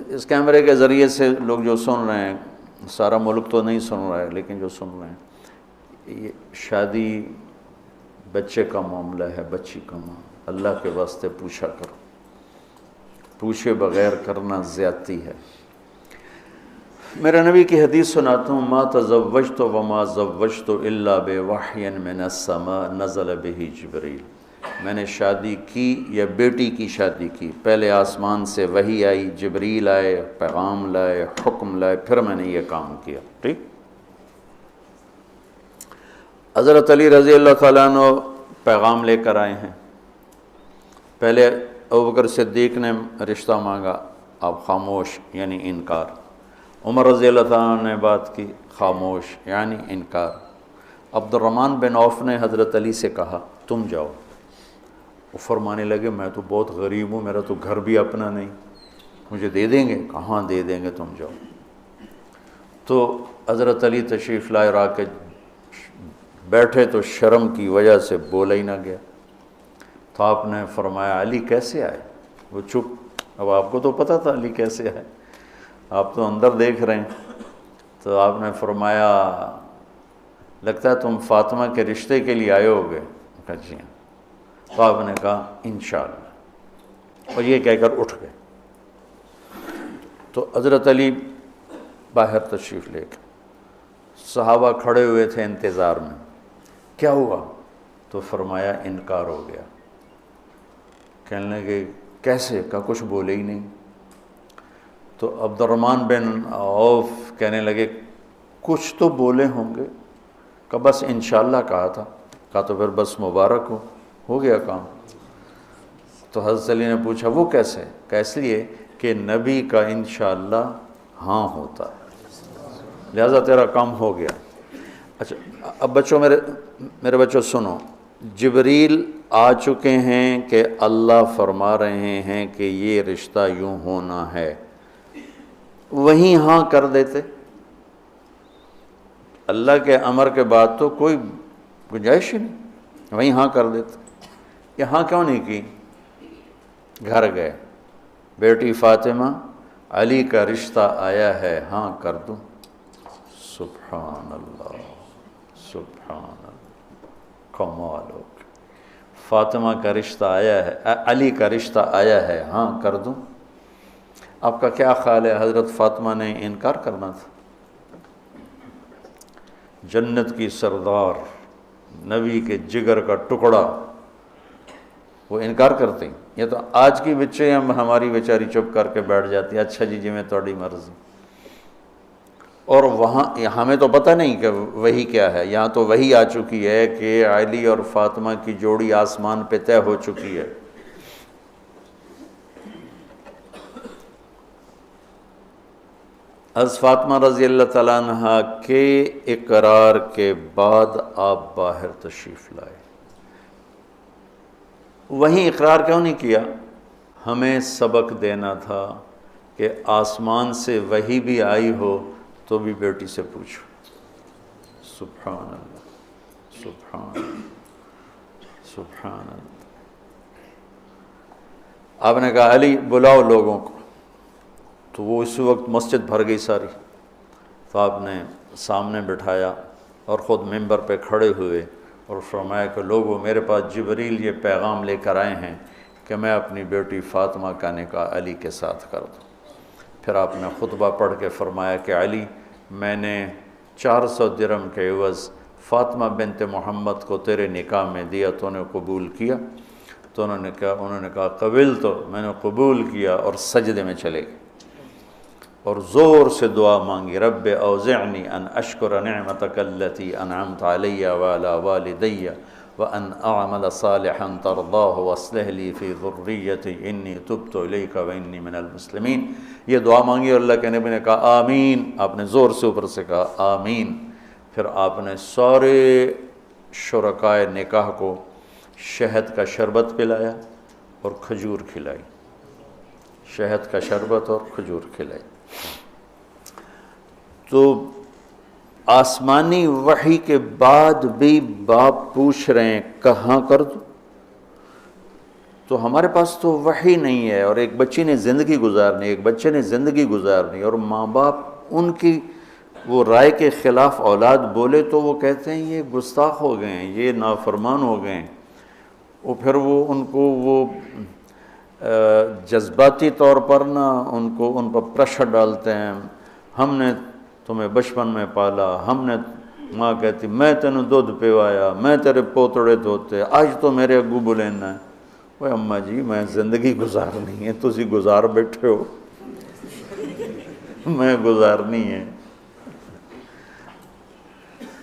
اس کیمرے کے ذریعے سے لوگ جو سن رہے ہیں، سارا ملک تو نہیں سن رہا ہے لیکن جو سن رہے ہیں، یہ شادی بچے کا معاملہ ہے، بچی کا معاملہ، اللہ کے واسطے پوچھا کرو، پوچھے بغیر کرنا زیادتی ہے۔ میرے نبی کی حدیث سناتا ہوں، ما تزوجت وما زوجت الا بوحی من السماء نزل به جبریل۔ میں نے شادی کی یا بیٹی کی شادی کی، پہلے آسمان سے وحی آئی، جبریل آئے، پیغام لائے، حکم لائے، پھر میں نے یہ کام کیا۔ ٹھیک؟ حضرت علی رضی اللہ تعالیٰ عنہ پیغام لے کر آئے ہیں۔ پہلے ابوبکر صدیق نے رشتہ مانگا، آپ خاموش یعنی انکار۔ عمر رضی اللہ تعالیٰ عنہ نے بات کی، خاموش یعنی انکار۔ عبد الرحمن بن عوف نے حضرت علی سے کہا تم جاؤ۔ وہ فرمانے لگے میں تو بہت غریب ہوں، میرا تو گھر بھی اپنا نہیں، مجھے دے دیں گے؟ کہاں دے دیں گے، تم جاؤ۔ تو حضرت علی تشریف لائے، را کے بیٹھے تو شرم کی وجہ سے بولا ہی نہ گیا۔ تو آپ نے فرمایا علی کیسے آئے؟ وہ چپ۔ اب آپ کو تو پتہ تھا علی کیسے آئے، آپ تو اندر دیکھ رہے ہیں۔ تو آپ نے فرمایا لگتا ہے تم فاطمہ کے رشتے کے لیے آئے ہوگے؟ کہا جی ہاں۔ تو آپ نے کہا انشاءاللہ، اور یہ کہہ کر اٹھ گئے۔ تو حضرت علی باہر تشریف لے گئے، صحابہ کھڑے ہوئے تھے انتظار میں، کیا ہوا؟ تو فرمایا انکار ہو گیا۔ کہنے لگے کیسے؟ کہا کچھ بولے ہی نہیں۔ تو عبد الرحمن بن عوف کہنے لگے کچھ تو بولے ہوں گے؟ کہا بس انشاءاللہ کہا تھا۔ کہا تو پھر بس مبارک ہو گیا کام۔ تو حضرت علی نے پوچھا وہ کیسے؟ کہا اس لیے کہ نبی کا انشاءاللہ ہاں ہوتا ہے، لہذا تیرا کام ہو گیا۔ اچھا اب بچوں، میرے بچوں سنو، جبریل آ چکے ہیں کہ اللہ فرما رہے ہیں کہ یہ رشتہ یوں ہونا ہے، وہیں ہاں کر دیتے۔ اللہ کے امر کے بعد تو کوئی گنجائش ہی نہیں، وہیں ہاں کر دیتے۔ یہاں کیوں نہیں کی؟ گھر گئے، بیٹی فاطمہ علی کا رشتہ آیا ہے، ہاں کر دوں؟ سبحان اللہ، سبحان اللہ، کمال ہو گیا۔ فاطمہ کا رشتہ آیا ہے، علی کا رشتہ آیا ہے، ہاں کر دوں؟ آپ کا کیا خیال ہے؟ حضرت فاطمہ نے انکار کرنا تھا؟ جنت کی سردار، نبی کے جگر کا ٹکڑا، وہ انکار کرتے ہیں؟ یہ تو آج کی بچے ہماری بیچاری چپ کر کے بیٹھ جاتی ہے، اچھا جی میں تھوڑی مرضی۔ اور وہاں ہمیں تو پتہ نہیں کہ وہی کیا ہے، یہاں تو وہی آ چکی ہے کہ علی اور فاطمہ کی جوڑی آسمان پہ طے ہو چکی ہے۔ حضرت فاطمہ رضی اللہ تعالیٰ عنہ کے اقرار کے بعد آپ باہر تشریف لائے۔ وہیں اقرار کیوں نہیں کیا؟ ہمیں سبق دینا تھا کہ آسمان سے وحی بھی آئی ہو تو بھی بیٹی سے پوچھو۔ سبحان اللہ، سبحان اللہ، سبحان اللہ۔ آپ نے کہا علی بلاؤ لوگوں کو، تو وہ اس وقت مسجد بھر گئی ساری۔ تو آپ نے سامنے بٹھایا اور خود ممبر پہ کھڑے ہوئے اور فرمایا کہ لوگوں میرے پاس جبریل یہ پیغام لے کر آئے ہیں کہ میں اپنی بیٹی فاطمہ کا نکاح علی کے ساتھ کر دوں۔ پھر آپ نے خطبہ پڑھ کے فرمایا کہ علی میں نے 400 درہم کے عوض فاطمہ بنت محمد کو تیرے نکاح میں دیا، تو نے قبول کیا؟ تو انہوں نے کہا قبول، تو میں نے قبول کیا، اور سجدے میں چلے گئے اور زور سے دعا مانگی، رب اوزعنی ان اشکر نعمتک التی انعمت علی وعلی والدی وان اعمل صالحا ترضاہ واصلح لی فی ذریتی انی تبت الیک وانی من المسلمین۔ یہ دعا مانگی اور اللہ کے نبی نے کہا آمین۔ آپ نے زور سے اوپر سے کہا آمین۔ پھر آپ نے سارے شرکائے نکاح کو شہد کا شربت پلایا اور کھجور کھلائی، شہد کا شربت اور کھجور کھلائی۔ تو آسمانی وحی کے بعد بھی باپ پوچھ رہے ہیں کہاں کر دوں؟ تو ہمارے پاس تو وحی نہیں ہے، اور ایک بچی نے زندگی گزارنی، ایک بچے نے زندگی گزارنی، اور ماں باپ ان کی وہ رائے کے خلاف اولاد بولے تو وہ کہتے ہیں یہ گستاخ ہو گئے ہیں، یہ نافرمان ہو گئے ہیں، وہ پھر وہ ان کو وہ جذباتی طور پر نا ان پر پریشر ڈالتے ہیں، ہم نے تمہیں بچپن میں پالا، ہم نے، ماں کہتی میں تینوں دودھ پوایا، میں تیرے پوتڑے دھوتے، آج تو میرے اگو بلینا ہے۔ وہ اماں جی میں زندگی گزارنی ہے، تسی گزار بیٹھے ہو، میں گزارنی ہے۔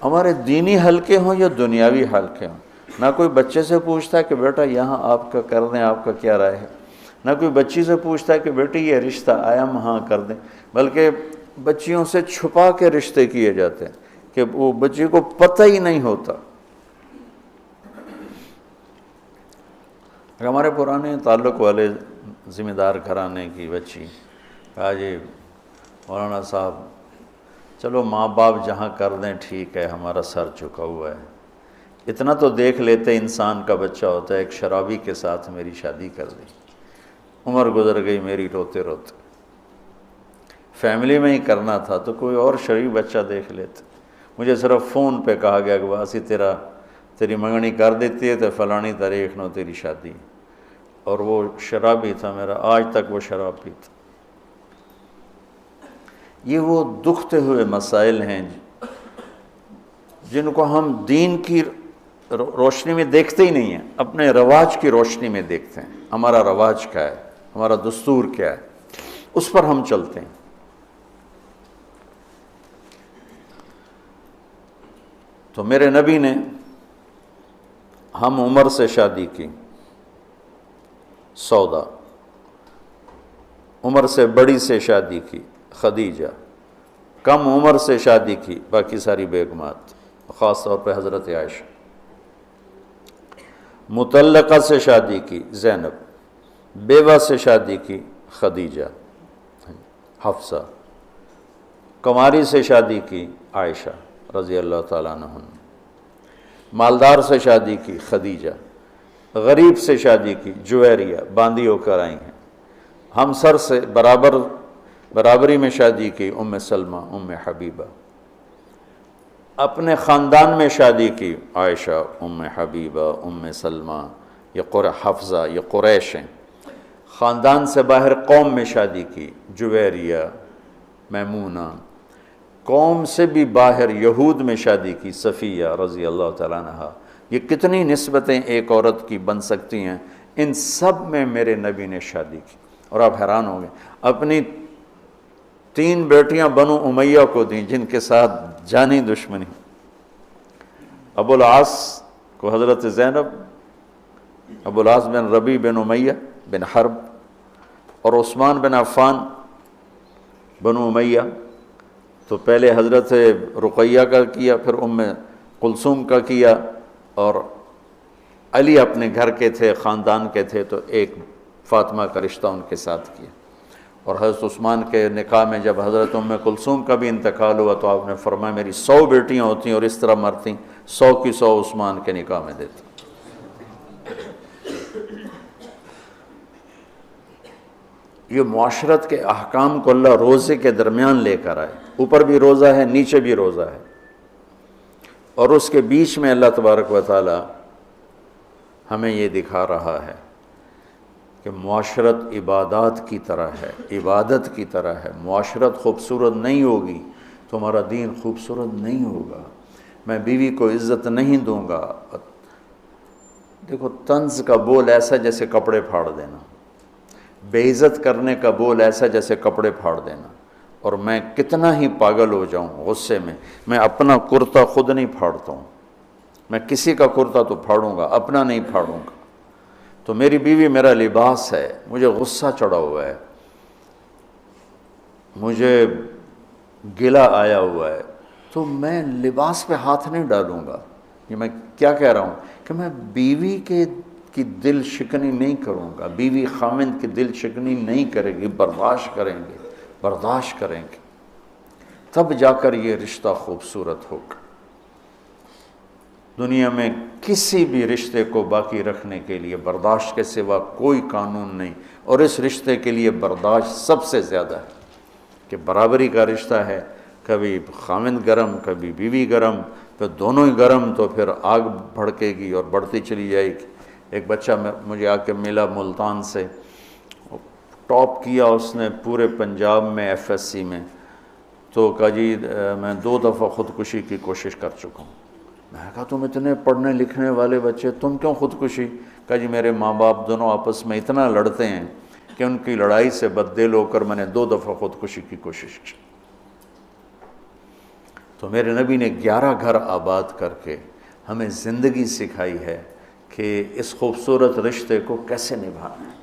ہمارے دینی حلقے ہوں یا دنیاوی حلقے ہوں، نہ کوئی بچے سے پوچھتا ہے کہ بیٹا یہاں آپ کا کر دیں، آپ کا کیا رائے ہے، نہ کوئی بچی سے پوچھتا ہے کہ بیٹی یہ رشتہ آیا ہم ہاں کر دیں، بلکہ بچیوں سے چھپا کے رشتے کیے جاتے ہیں کہ وہ بچی کو پتہ ہی نہیں ہوتا۔ ہمارے پرانے تعلق والے ذمہ دار گھرانے کی بچی کہا جی مولانا صاحب چلو ماں باپ جہاں کر دیں ٹھیک ہے، ہمارا سر جھکا ہوا ہے، اتنا تو دیکھ لیتے انسان کا بچہ ہوتا ہے، ایک شرابی کے ساتھ میری شادی کر دی، عمر گزر گئی میری روتے روتے، فیملی میں ہی کرنا تھا تو کوئی اور شریف بچہ دیکھ لیتے، مجھے صرف فون پہ کہا گیا کہ باسی تیری منگنی کر دیتی ہے تو فلانی تاریخ نو تیری شادی، اور وہ شرابی تھا میرا، آج تک وہ شراب پیتا۔ یہ وہ دکھتے ہوئے مسائل ہیں جن کو ہم دین کی روشنی میں دیکھتے ہی نہیں ہیں، اپنے رواج کی روشنی میں دیکھتے ہیں، ہمارا رواج کیا ہے، ہمارا دستور کیا ہے، اس پر ہم چلتے ہیں۔ تو میرے نبی نے ہم عمر سے شادی کی، سودا، عمر سے بڑی سے شادی کی، خدیجہ، کم عمر سے شادی کی باقی ساری بیگمات، خاص طور پہ حضرت عائشہ، مطلقہ سے شادی کی زینب، بیوہ سے شادی کی خدیجہ، حفصہ، کنواری سے شادی کی عائشہ رضی اللہ تعالیٰ عنہ، مالدار سے شادی کی خدیجہ، غریب سے شادی کی جویریہ، باندھی ہو کر آئی ہیں، ہمسر سے برابری میں شادی کی ام سلمہ، ام حبیبہ، اپنے خاندان میں شادی کی عائشہ، ام حبیبہ، ام سلمہ، یہ حفصہ، یہ قریش ہیں، خاندان سے باہر قوم میں شادی کی جویریہ، میمونہ، قوم سے بھی باہر یہود میں شادی کی صفیہ رضی اللہ تعالیٰ عنہ۔ یہ کتنی نسبتیں ایک عورت کی بن سکتی ہیں، ان سب میں میرے نبی نے شادی کی، اور آپ حیران ہوں گے اپنی 3 بیٹیاں بنو امیہ کو دیں جن کے ساتھ جانی دشمنی، ابو العاص کو حضرت زینب، ابو العاص بن ربیع بن امیہ بن حرب، اور عثمان بن عفان بنو امیہ، تو پہلے حضرت رقیہ کا کیا، پھر ام کلثوم کا کیا، اور علی اپنے گھر کے تھے، خاندان کے تھے، تو ایک فاطمہ کا رشتہ ان کے ساتھ کیا، اور حضرت عثمان کے نکاح میں جب حضرت ام کلثوم کا بھی انتقال ہوا تو آپ نے فرمایا میری 100 بیٹیاں ہوتی اور اس طرح مرتی، 100 کی 100 عثمان کے نکاح میں دیتی۔ یہ معاشرت کے احکام کو اللہ روزے کے درمیان لے کر آئے، اوپر بھی روزہ ہے، نیچے بھی روزہ ہے، اور اس کے بیچ میں اللہ تبارک و تعالی ہمیں یہ دکھا رہا ہے کہ معاشرت عبادات کی طرح ہے، عبادت کی طرح ہے۔ معاشرت خوبصورت نہیں ہوگی تو ہمارا دین خوبصورت نہیں ہوگا، میں بیوی کو عزت نہیں دوں گا۔ دیکھو طنز کا بول ایسا جیسے کپڑے پھاڑ دینا، بے عزت کرنے کا بول ایسا جیسے کپڑے پھاڑ دینا، اور میں کتنا ہی پاگل ہو جاؤں غصے میں اپنا کرتا خود نہیں پھاڑتا ہوں، میں کسی کا کرتا تو پھاڑوں گا، اپنا نہیں پھاڑوں گا۔ تو میری بیوی میرا لباس ہے، مجھے غصہ چڑھا ہوا ہے، مجھے گلہ آیا ہوا ہے، تو میں لباس پہ ہاتھ نہیں ڈالوں گا۔ یہ میں کیا کہہ رہا ہوں کہ میں بیوی کی دل شکنی نہیں کروں گا، بیوی خامند کی دل شکنی نہیں کرے گی، برداشت کریں گے، تب جا کر یہ رشتہ خوبصورت ہوگا۔ دنیا میں کسی بھی رشتے کو باقی رکھنے کے لیے برداشت کے سوا کوئی قانون نہیں، اور اس رشتے کے لیے برداشت سب سے زیادہ ہے کہ برابری کا رشتہ ہے، کبھی خاوند گرم کبھی بیوی گرم، پھر دونوں ہی گرم تو پھر آگ بھڑکے گی اور بڑھتی چلی جائے گی۔ ایک بچہ مجھے آ کے ملا ملتان سے، ٹاپ کیا اس نے پورے پنجاب میں ایف ایس سی میں، تو کہا جی میں 2 دفعہ خودکشی کی کوشش کر چکا ہوں۔ میں نے کہا تم اتنے پڑھنے لکھنے والے بچے تم کیوں خودکشی؟ کہا جی میرے ماں باپ دونوں آپس میں اتنا لڑتے ہیں کہ ان کی لڑائی سے بددل ہو کر میں نے 2 دفعہ خودکشی کی کوشش کی۔ تو میرے نبی نے 11 گھر آباد کر کے ہمیں زندگی سکھائی ہے کہ اس خوبصورت رشتے کو کیسے نبھانا ہے۔